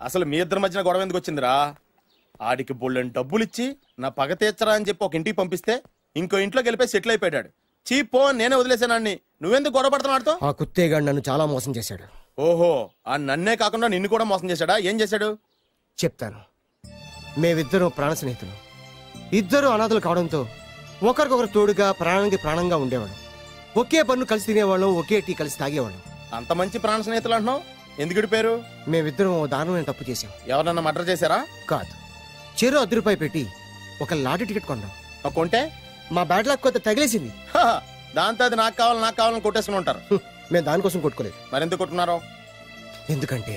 అసలు మీ ఇద్దరి మధ్యన గొడవ ఎందుకు వచ్చిందిరా? ఆడికి బొళ్ళని డబ్బులు ఇచ్చి నా పగ తీర్చరా అని చెప్పి ఒక ఇంటికి పంపిస్తే ఇంకో ఇంట్లోకి వెళ్ళిపోయి సెటిల్ అయిపోయాడు. చీపో నేనే వదిలేసానాన్ని. నువ్వెందుకు గొడవ పడుతున్నాడుతో? ఆ కుత్తేగాడు నన్ను చాలా మోసం చేశాడు. ఓహో, ఆ నన్నే కాకుండా నిన్ను కూడా మోసం చేశాడా? ఏం చేశాడు చెప్తాను. మేమిద్దరం ప్రాణ స్నేహితులు. ఇద్దరు అనాథలు కావడంతో ఒకరికొకరు తోడుగా ప్రాణానికి ప్రాణంగా ఉండేవాడు. ఒకే పన్ను కలిసి తినేవాళ్ళం, ఒకే టీ కలిసి తాగేవాళ్ళం. అంత మంచి ప్రాణ స్నేహితులు అంటున్నావు, ఎందుకు విడిపోయారు? మేమిద్దరం దారుణమైన తప్పు చేశాం. ఎవరన్నా మర్డర్ చేశారా? కాదు, చెరో ₹10 పెట్టి ఒక లాటరీ టికెట్ కొన్నాం. కొంటే మా బ్యాడ్ లక్ కొత్త తగిలేసింది. దాంతో అది నాకు కావాలని కొట్టేసుకుని ఉంటారు. మేము దానికోసం కొట్టుకోలేదు. మరెందుకు కొట్టుకున్నారు? ఎందుకంటే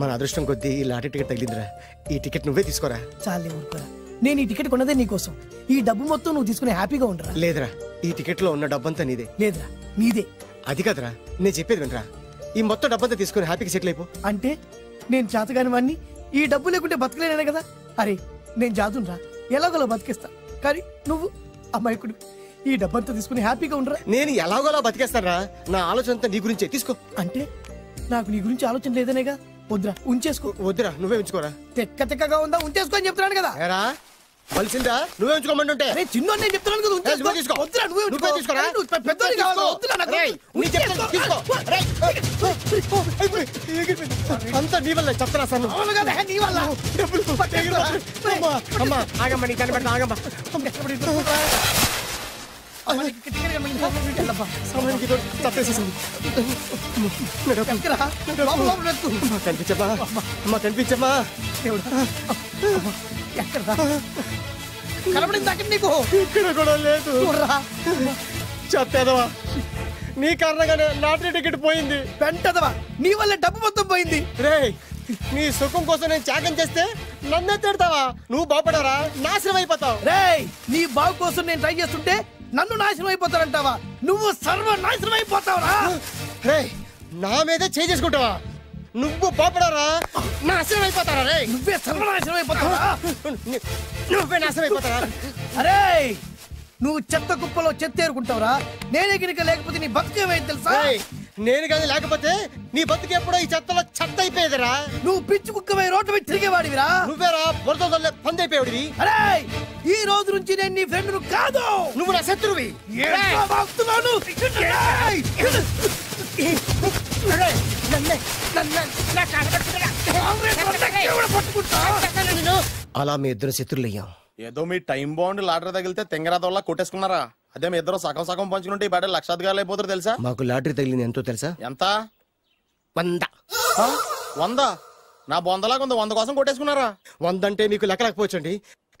మన అదృష్టం కొద్దీ ఈ లాటరీ టికెట్ తగిలిందిరా. ఈ టికెట్ నువ్వే తీసుకోరా. చాలే ఊరుకోరా, నేను ఈ టికెట్ కొన్నదే నీకోసం. ఈ డబ్బు మొత్తం నువ్వు తీసుకుని హ్యాపీగా ఉండరా. లేదురా, ఈ టికెట్ లో ఉన్న డబ్బంతా నీదే. లేదురా, నీదే. అది కాదురా, నేను చెప్పేది వినరా. ఈ మొత్తం డబ్బంతా తీసుకుని హ్యాపీగా సెటిల్ అయిపో. అంటే నేను చేతగాని వాడిని, ఈ డబ్బు లేకుంటే బతకలేనే కదా. అరే నేను జాదునరా, ఎలాగోలా బతికేస్తా. కానీ నువ్వు అమాయకుడు, ఈ డబ్బంతా తీసుకుని హ్యాపీగా ఉండరా. నేను ఎలాగోలా బతికేస్తారా? నా ఆలోచన అంతా నీ గురించే. తీసుకో. అంటే నాకు నీ గురించి ఆలోచన లేదనేగా. వద్దురా, ఉంచేసుకో. వద్దురా, నువ్వే ఉంచుకోరా. తెక్కగా ఉందా, ఉంచేసుకో అని చెప్తున్నాను కదా. ఏరా కలిసిందా? నువ్వే ఉంచుకోమంటుంటే. అరే చిన్న నేను చెప్తున్నాను కదా, ఉంచేసుకో. వద్దురా, నువ్వే తీసుకోరా. పెద్దోని కావాలి. వద్దురా నాకు. అంతా నీ వల్ల చెప్తారా సార్? నీ వల్ల. అమ్మా ఆగమ్మా, నీ కనిపెడతా ఆగమ్మా. కనిపించమ్మా, అమ్మా కనిపించమ్మా. కనపడింది అక్కడ నీకు? ఇక్కడ కూడా లేదు. చెత్తదవా, నీ కారణంగానే లాటరీ టికెట్ పోయింది. వెంటదవా, నీ వల్ల డబ్బు మొత్తం పోయింది. రే, నీ సుఖం కోసం నేను త్యాగం చేస్తే నన్నే తిడతావా? నువ్వు బాగుపడవరా? నాశనం అయిపోతావు. రే, నీ బాగు కోసం నేను ట్రై చేస్తుంటే నన్ను నాశనం అయిపోతానంటావా? నువ్వు సర్వనాశనం అయిపోతావురా. రే, నా మీదే చేసుకుంటావా? నువ్వు బాగుపడవరా? నాశనం అయిపోతారా? రే, నువ్వే సర్వనాశనం అయిపోతావా? నువ్వే నాశనం అయిపోతారా? అరే, నువ్వు చెత్త కుప్పలో చెత్త ఏరుకుంటావురా. నేనే గిరిక లేకపోతే నీ బతుకేమైంది తెలుసా? నేను కానీ లేకపోతే నీ బతుకు ఎప్పుడో ఈ చెత్తలో చెత్త అయిపోయేదిరా. నువ్వు పిచ్చి కుక్కమై రోడ్డు మీద తిరిగేవాడివిరా. నువ్వేరా బురదలే పంది అయిపోయాడివి. అరే, ఈ రోజు నుంచి నేను నీ ఫ్రెండ్ కాదు, నువ్వు నా శత్రువి. అలా మీ ఇద్దరు శత్రులయ్యాం. ఏదో మీ టైం బాండ్ లాటరీ తగిలితే తెంగరాదోళ్ళ కొట్టేసుకున్నారా? అదే మీ ఇద్దరు సగం సగం పంచుకుంటే ఈ బయట లక్షాధికారులు అయిపోతారు తెలుసా? మాకు లాటరీ తగిలింది ఎంతో తెలుసా? ఎంత? 100. 100? నా బొందలాగా ఉంది. 100 కోసం కొట్టేసుకున్నారా? 100 అంటే మీకు లెక్క లేకపోవచ్చండి,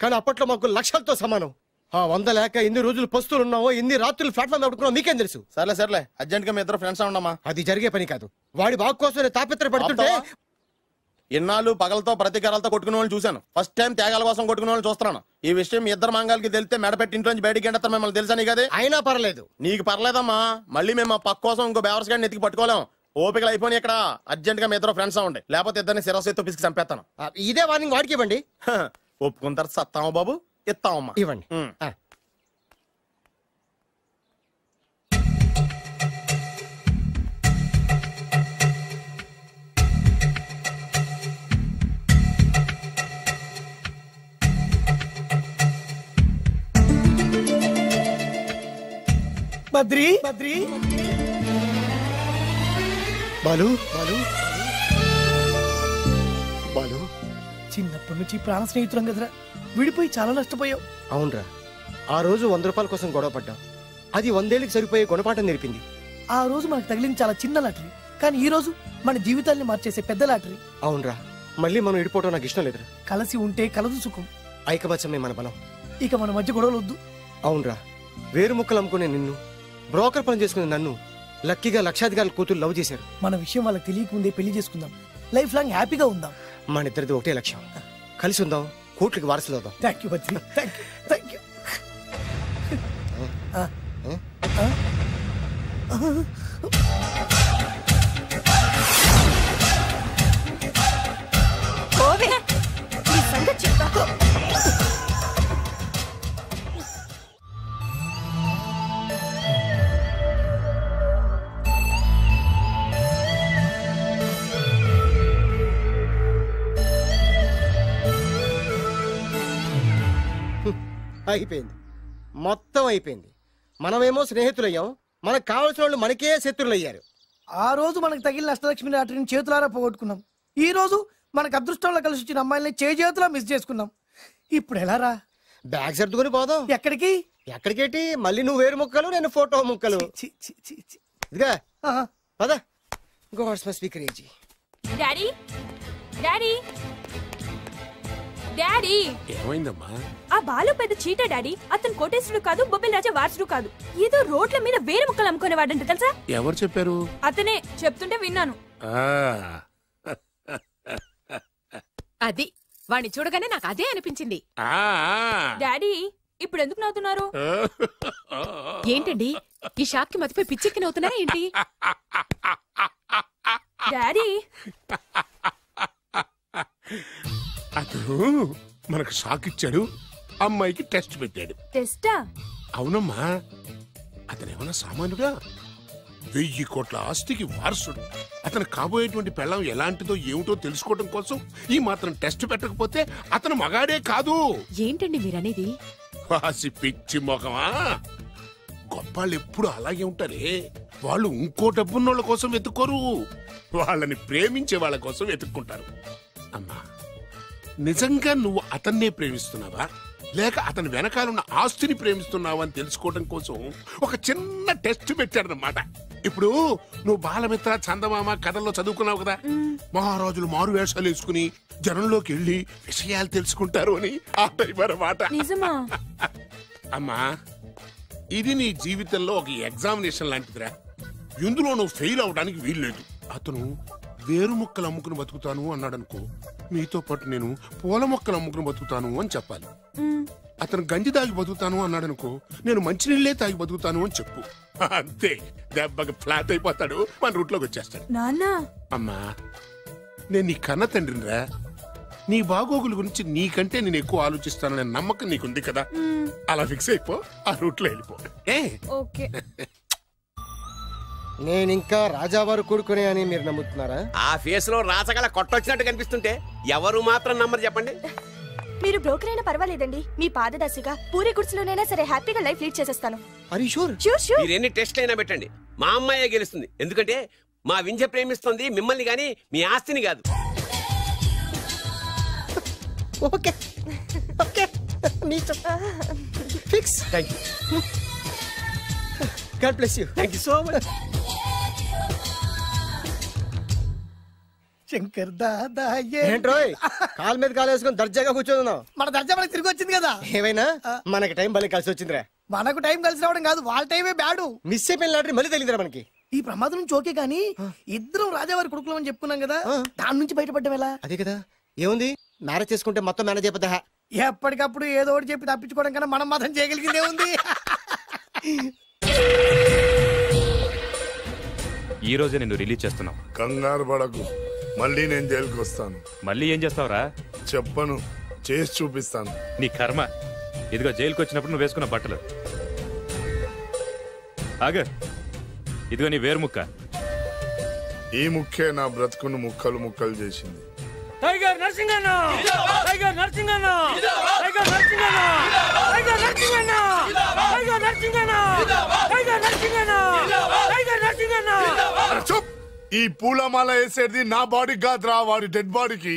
కానీ అప్పట్లో మాకు లక్షలతో సమానం. ఆ 100 లేక ఎన్ని రోజులు పస్తులు ఉన్నావో, ఎన్ని రాత్రులు ప్లాట్ఫామ్ ఆడుకున్నావు మీకేం తెలుసు? సర్లే అర్జెంట్ గా మీ ఇద్దరు ఫ్రెండ్స్ ఉండమా. అది జరిగే పని కాదు. వాడి బాగు కోసం తాపిత్ర పడుతుంటే ఇన్నాళ్ళు పగలతో ప్రతీకారాలతో కొట్టుకునే వాళ్ళు చూశాను. ఫస్ట్ టైం త్యాగాల కోసం కొట్టుకునే వాళ్ళు చూస్తున్నాను. ఈ విషయం మీ ఇద్దరు మంగాలకి తెలిస్తే మెడపెట్టి ఇంట్లోంచి బయటికి ఎండతారు. మిమ్మల్ని తెలుసా నీకు? అదే అయినా పర్లేదు. నీకు పర్లేదమ్మా, మళ్ళీ మేము మా పక్క కోసం ఇంకో బేవర్స్ గాడిని ఎత్తికి పట్టుకోలేం. ఓపికలు అయిపోయి ఇక్కడ అర్జెంట్ గా మీ ఇద్దరు ఫ్రెండ్స్ అవ్వండి, లేకపోతే ఇద్దరిని శిరస్సు పిసికి చంపేస్తాను. ఇదే వార్నింగ్ వాడికి ఇవ్వండి. ఒప్పుకుంటారు సత్తామా బాబు? ఇస్తామమ్మా, ఇవ్వండి. బద్రి బాలు చిన్నప్పటి నుంచి ప్రాణ స్నేహితులం కదరా, విడిపోయి చాలా నష్టపోయావు. అవునరా, ఆ రోజు ₹100 కోసం గొడవ పడ్డాం. అది 100 ఏళ్ళకి సరిపోయే గుణపాఠం నేర్పింది. ఆ రోజు మనకు తగిలింది చాలా చిన్న లాటరీ, కానీ ఈ రోజు మన జీవితాన్ని మార్చేసే పెద్ద లాటరీ. అవునరా, మళ్ళీ మనం విడిపోవడం నాకు ఇష్టం లేదురా. కలిసి ఉంటే కలదు సుఖం. ఐకమత్యమే మన బలం. ఇక మన మధ్య గొడవలు వద్దు. అవునరా, వేరు ముక్కలు అమ్ముకునే నిన్ను, బ్రోకర్ పని చేసుకునే నన్ను లక్కీగా లక్షాధికారుల కూతురు లవ్ చేశారు. మన విషయం వాళ్ళకి తెలియకముందే పెళ్లి చేసుకుందాం, లైఫ్ లాంగ్ హ్యాపీగా ఉందాం. మన ఇద్దరిది ఒకటే లక్ష్యం, కలిసి ఉందాం, కోట్లకి వారసులు అవుదాం. Thank you Badri, thank you. అయిపోయింది, మొత్తం అయిపోయింది. మనమేమో స్నేహితులయ్యాం, మనకు కావాల్సిన వాళ్ళు మనకే శత్రులయ్యారు. ఆ రోజు మనకు తగిలిన అష్టలక్ష్మి లాటరీని చేతులారా పోగొట్టుకున్నాం. ఈ రోజు మనకు అదృష్టంలో కలిసి వచ్చిన అమ్మాయిల్ని చేతులా మిస్ చేసుకున్నాం. ఇప్పుడు ఎలా రా? బ్యాగ్ సర్దుకొని పోదాం. ఎక్కడికి? ఎక్కడికేటి? మళ్ళీ నువ్వు వేరు ముక్కలు, నేను ఫోటో ముక్కలు. ఇదిగా పద. God's must be crazy. Daddy daddy daddy ఏమైందమ్మా? ఆ బాలు పెద్ద చీట డాడీ. అతను కోటేశ్వరుడు కాదు, బొబ్బిల్ రాజా వారసుడు కాదు. ఏదో రోడ్ల మీద వేరే ముక్కలు అమ్ముకునేవాడంట తెలుసా? ఎవరు చెప్పారు? అతనే చెప్తుంటే విన్నాను. అది వాణ్ణి చూడగానే నాకు అదే అనిపించింది. డాడీ ఇప్పుడు ఎందుకు నవ్వుతున్నారు? ఏంటండి ఈ షాక్ కి మతిపోయి పిచ్చెక్కి నవ్వుతున్నారా ఏంటి? డాడీ అతను మనకు షాక్ ఇచ్చాడు, అమ్మాయికి టెస్ట్ పెట్టాడు. టెస్టా? అవునమ్మా, అతను ఏమన్నా సామాన్యుడా? 1000 కోట్ల ఆస్తికి వారసుడు. అతను కాబోయేటువంటి పెళ్ళం ఎలాంటిదో ఏమిటో తెలుసుకోవడం కోసం ఈ మాత్రం టెస్ట్ పెట్టకపోతే అతను మగాడే కాదు. ఏంటండి మీరనేది? వాసి పిచ్చి మొఖమా, గొప్పాళ్ళు ఎప్పుడు అలాగే ఉంటారే. వాళ్ళు ఇంకో డబ్బున్నోళ్ళ కోసం వెతుక్కోరు, వాళ్ళని ప్రేమించే వాళ్ళ కోసం వెతుక్కుంటారు. అమ్మా, నిజంగా నువ్వు అతన్నే ప్రేమిస్తున్నావా లేక అతని వెనకాలన్న ఆస్తిని ప్రేమిస్తున్నావా అని తెలుసుకోవడం కోసం ఒక చిన్న టెస్ట్ పెట్టాడనమాట. ఇప్పుడు నువ్వు బాలమిత్ర, చందమామ కథల్లో చదువుకున్నావు కదా, మహారాజులు మారు వేషాలు వేసుకుని జనంలోకి వెళ్ళి విషయాలు తెలుసుకుంటారు అని ఆ టైప్ అన్నమాట. నిజమా? అమ్మా, ఇది నీ జీవితంలో ఒక ఎగ్జామినేషన్ లాంటిదిరా. ఇందులో నువ్వు ఫెయిల్ అవడానికి వీల్లేదు. అతను వేరు మొక్కలు అమ్ముకుని బతుకుతాను అన్నాడనుకో, మీతో పాటు నేను పూల మొక్కలు అమ్ముకుని బతుకుతాను అని చెప్పాలి. అతను గంజి తాగి బతుకుతాను అన్నాడనుకో, నేను మంచినీళ్ళే తాగి బతుకుతాను అని చెప్పు. అంతే, దెబ్బకి ఫ్లాట్ అయిపోతాడు, మన రూట్లోకి వచ్చేస్తాడు. నాన్నా, అమ్మా, నేను నీ కన్న తండ్రినిరా. నీ బాగోగుల గురించి నీకంటే నేను ఎక్కువ ఆలోచిస్తాననే నమ్మకం నీకుంది కదా. అలా ఫిక్స్ అయిపో, ఆ రూట్లో వెళ్ళిపో. ఓకే. నేనింకా రాజావారు కూడుకునే అని మీరు నమ్ముతున్నారా? ఆ ఫేస్ లో రాచగల కొట్టొచ్చినట్టు కనిపిస్తుంటే ఎవరు మాత్రం నమ్మరు చెప్పండి. మీరు బ్రోకర్ అయినా పర్వాలేదండి, మీ పాదదాసిగా పూరి గుడిసెలోనైనా సరే హ్యాపీగా లైఫ్ లీడ్ చేసేస్తాను. మీరు ఎన్ని టెస్ట్ అయినా పెట్టండి, మా అమ్మాయే గెలుస్తుంది. ఎందుకంటే మా వింజ ప్రేమిస్తుంది మిమ్మల్ని గాని మీ ఆస్తిని కాదు. Okay okay, fix. Thank you. God bless you. Thank you so much. Shankar Dada ఏంట్రోయ్ కాలు మీద కాలు వేసుకొని దర్జాగా కూర్చోదున్నావు? మన దర్జా మనకి తిరిగి వచ్చింది కదా. ఏమైనా మనకి టైం భలే కలిసి వచ్చిందిరా. మనకు టైం కలిసి రావడం కాదు, వాళ్ళ టైమే బ్యాడు. మిస్ అయిపోయిన లాటరీ మళ్ళీ తెలియదురా మనకి. ఈ ప్రమాదం నుంచి ఓకే గానీ ఇద్దరం రాజావారి కొడుకులు అని చెప్పుకున్నాం కదా, దాని నుంచి బయటపడ్డం ఎలా? అదే కదా, ఏముంది మ్యారేజ్ చేసుకుంటే మొత్తం మేనేజ్ అయిపోతా. ఎప్పటికప్పుడు ఏదో ఒకటి చెప్పి తప్పించుకోవడం కన్నా మనం మాత్రం చేయగలిగిందే ఉంది. ఈ రోజే నిన్ను రిలీజ్ చేస్తున్నావు. కంగారు పడకు, మళ్ళీ నేను జైలుకి వస్తాను. మళ్ళీ ఏం చేస్తావురా? చెప్పను, చేసి చూపిస్తాను. నీ కర్మ. ఇదిగో జైలుకి వచ్చినప్పుడు నువ్వు వేసుకున్న బట్టలు. ఆగ, ఇదిగో నీ వేరు ముక్క. ఈ ముక్కే నా బ్రతుకును ముక్కలు ముక్కలు చేసింది. Tiger Narasinganna, tiger Narasinganna, tiger Narasinganna, tiger Narasinganna, tiger Narasinganna, tiger Narasinganna, tiger Narasinganna. చూప్, ఈ పూలమాల వేసేది నా బాడీకి కాదురా, వాడి డెడ్ బాడీకి.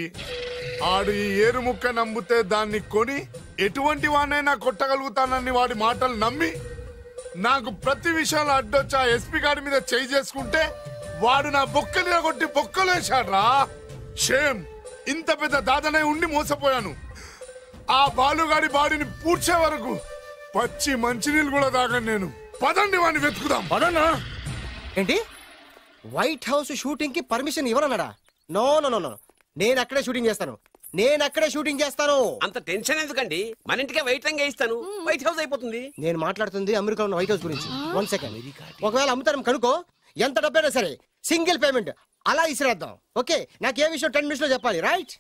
ఆడు ఈ ఏరు ముక్క నమ్మితే దాన్ని కొని ఎటువంటి వాడినైనా కొట్టగలుగుతానని వాడి మాటలు నమ్మి నాకు ప్రతి విషయంలో అడ్డొచ్చా ఎస్పీ గారి మీద చేయి చేసుకుంటే వాడు నా బొక్కలు కొట్టి బొక్కలు వేశాడ్రా. షేమ్, ఇంత పెద్ద దాదనే ఉండి మోసపోయాను. ఆ బాలుగాడి బాడీని పూడ్చే వరకు పచ్చి మంచినీళ్ళు కూడా తాగను నేను. పదండి వాడిని వెతుకుదాం. పదన్నా. ఏంటి వైట్ హౌస్ షూటింగ్ కి పర్మిషన్ ఇవ్వనన్నాడా? నో నో నో నో, నేను అక్కడే షూటింగ్ చేస్తాను, నేను అక్కడే షూటింగ్ చేస్తాను. అంత టెన్షన్ ఎందుకండి, మన ఇంటికే వైట్ రంగు వేయిస్తాను, వైట్ హౌస్ అయిపోతుంది. నేను మాట్లాడుతుంది అమెరికాలో ఉన్న వైట్ హౌస్ గురించి. 1 సెకండ్. ఒకవేళ అమ్ముతాను కనుకో, ఎంత డబ్బైనా సరే సింగిల్ పేమెంట్ అలా ఇసిరేద్దాం. ఓకే, నాకు ఏ విషయం 10 మినిట్స్ లో చెప్పాలి, రైట్?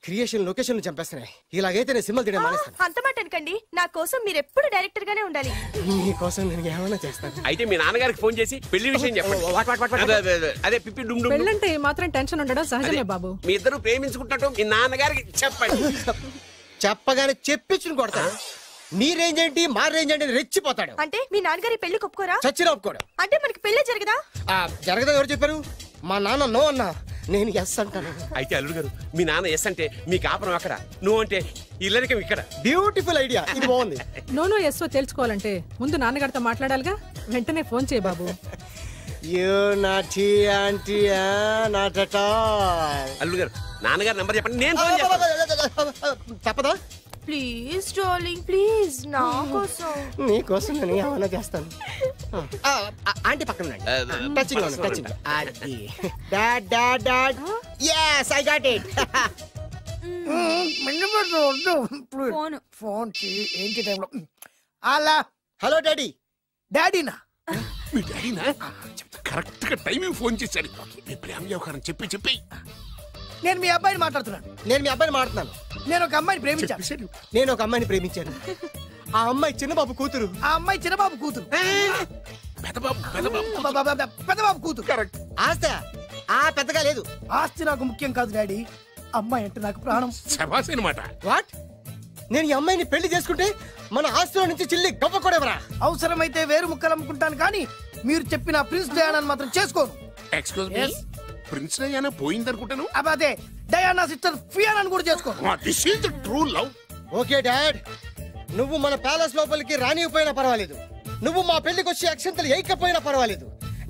Creation location చంపేస్తున్నాయి. ఇలాగైతే నేను సినిమాలు తీయడం మానేస్తాను. అంత మాట అనకండి, నా కోసం మీరు ఎప్పుడు డైరెక్టర్ గానే ఉండాలి. మీకోసం నేను ఏమైనా చేస్తాను. అయితే మీ నాన్నగారికి ఫోన్ చేసి పెళ్లి విషయం చెప్పండి. అదే పిప్పి డుమ్ డుమ్. పెళ్ళంటే మాత్రం టెన్షన్ ఉండడం సహజమే బాబు. మీ ఇద్దరు ప్రేమించుకుంటున్నట్టు మీ నాన్నగారికి చెప్పండి. చెప్పగానే చెప్పించుని కొడతాడు. మీ రేంజ్ ఏంటి మా రేంజ్ ఏంటి రెచ్చిపోతాడు. అంటే మీ నాన్నగారి పెళ్లి ఒప్పుకోరా? చచ్చినా ఒప్పుకోడు. అంటే మనకి పెళ్లి జరగదా? జరగదా ఎవరు చెప్పారు? మా నాన్న నో అన్నా, నేను ఎస్ అంటాను. అయితే అల్లుడు గారు మీ నాన్న ఎస్ అంటే మీ కాపురం అక్కడ, నువ్వు అంటే ఇల్లరికం ఇక్కడ. బ్యూటిఫుల్ ఐడియా, ఇది బాగుంది. నోనో ఎస్ఓ తెలుసుకోవాలంటే ముందు నాన్నగారితో మాట్లాడాలిగా. వెంటనే ఫోన్ చేయి బాబు. అల్లుడు గారు నాన్నగారు నంబర్ చెప్పండి, నేను ఫోన్ చేస్తాను. తప్పదా? ప్లీజ్ డార్లింగ్ ప్లీజ్, నా కోసం. నీకోసం నేను ఏమైనా చేస్తాను. ఆంటీ పక్కన touching touching. Dad dad dad, yes I got it. Phone phone ఏంటి టైంలో? అలా హలో డాడీ. డాడీనా? మీ డాడీనా? కరెక్ట్ గా టైమింగ్ ఫోన్ చేశాడు. మీ ప్రేమ వ్యవహారం చెప్పి నేను మీ అబ్బాయిని మాట్లాడుతున్నాను. నేను మీ అబ్బాయిని మాట్లాడుతున్నాను. నేను ఒక అమ్మాయిని ప్రేమించాను. నేను ఒక అమ్మాయిని ప్రేమించాను. ఆ అమ్మాయి చిన్నబాబు కూతురు. ఆ అమ్మాయి చిన్నబాబు కూతురు. పెద్దబాబు కూతురు. కరెక్ట్. ఆస్తి పెద్దగా లేదు. ఆస్తి నాకు ముఖ్యం కాదు డాడీ, అమ్మాయి అంటే నాకు ప్రాణం. శభాష్ అన్నమాట. వాట్? నేను ఈ అమ్మాయిని పెళ్లి చేసుకుంటే మన ఆస్తిలో నుంచి చిల్లి గవ్వ కూడా ఎవరా? అవసరమైతే వేరు ముక్కలు అమ్ముకుంటాను, కానీ మీరు చెప్పిన ప్రిన్స్ డయానాని మాత్రం చేసుకోను. ఎక్స్క్యూజ్ మీ, ప్రిన్స్ డయానా పోయిందనుకుంటాను. అదే డయానా సిస్టర్ ఫియానాని కూడా చేసుకోను. This is the true love. Okay dad, నువ్వు మన ప్యాలెస్ లోపలికి రానిపోయినా పర్వాలేదు, నువ్వు మా పెళ్లికి వచ్చి అక్షంతలు వేయకపోయినా పర్వాలేదు,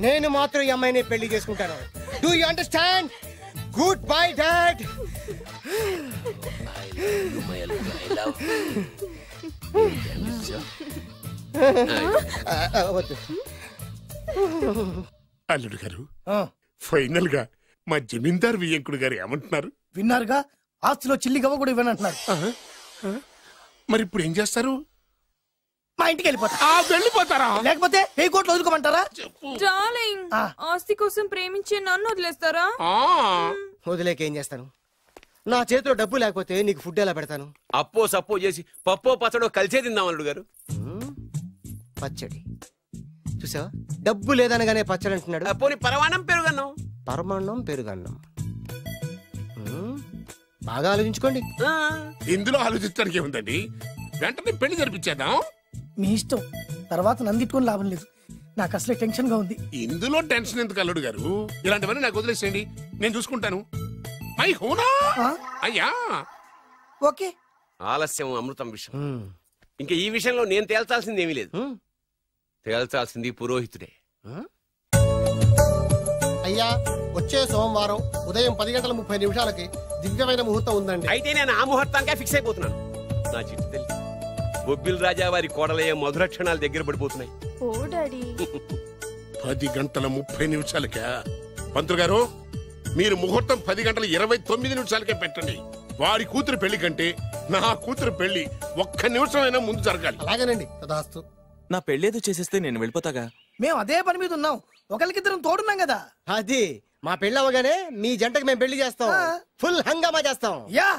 నేను మాత్రం ఈ అమ్మాయిని పెళ్లి చేసుకుంటాను. Do you understand? Good bye dad. అల్లుడు గారు, ఫైనల్ గా మా జమీందార్ వియ్యంకుడు గారు ఏమంటున్నారు? విన్నారుగా, ఆస్తిలో చిల్లి గవ్వ కూడా ఇవ్వనంటున్నారు. మరి ఇప్పుడు ఏం చేస్తారు? మా ఇంటికి వెళ్ళిపోతారా? లేకపోతే 1000 కోట్లు వదులుకోమంటారా? డార్లింగ్, ఆస్తి కోసం ప్రేమించే నన్ను వదిలేస్తారా? వదిలేక ఏం చేస్తాను? నా చేతిలో డబ్బు లేకపోతే నీకు ఫుడ్ ఎలా పెడతాను? అప్పో సప్పో చేసి పప్పో పచ్చడో కలిసే తిందాం అల్లుడు గారు. పచ్చడి చూసావా? డబ్బు లేదనగానే పచ్చడి అంటున్నాడు. పోనీ పరమాణం పెరుగన్నం. పరమాన్నం పెరుగన్నం. బాగా ఆలోచించుకోండి. ఇందులో ఆలోచించడానికి ఏముందండి? వెంటనే పెళ్లి జరిపించేద్దాం. మీ ఇష్టం, తర్వాత నందిట్టుకొని లాభం లేదు. నాకు అసలే టెన్షన్ గా ఉంది. ఇందులో టెన్షన్ ఎందుకు అల్లుడు గారు? ఇలాంటివన్నీ నాకు వదిలేసేయండి, నేను చూసుకుంటాను. మై హోనా అయ్యా. ఓకే. ఆలస్యం అమృతం విషయం. ఇంకా ఈ విషయంలో నేను తేల్చాల్సింది ఏమీ లేదు. తేల్చాల్సింది పురోహితుడే. అయ్యా, వచ్చే సోమవారం ఉదయం 10:30 దివ్యమైన ముహూర్తం ఉందండి. అయితే నేను ఆ ముహూర్తానికే ఫిక్స్ అయిపోతున్నాను. నా చిట్టి తల్లి బొబ్బిల్ రాజా వారి కోడలయ్యే మధుర క్షణాలు దగ్గర పడిపోతున్నాయి. 10:30 పంతులు గారు, మీరు ముహూర్తం 10:29 పెట్టండి. వారి కూతురు పెళ్లి కంటే నా కూతురు పెళ్లి 1 నిమిషమైనా ముందు జరగాలి. అలాగేనండి. తదాస్తు. నా పెళ్ళేదో చేసేస్తే నేను వెళ్ళిపోతాగా. మేము అదే పని మీద ఉన్నాం, ఒకరికిద్దరం తోడున్నాం కదా. అది మా పెళ్ళి అవగానే మీ జంటకి మేము పెళ్లి చేస్తాం. ఫుల్ హంగామా చేస్తాం. యా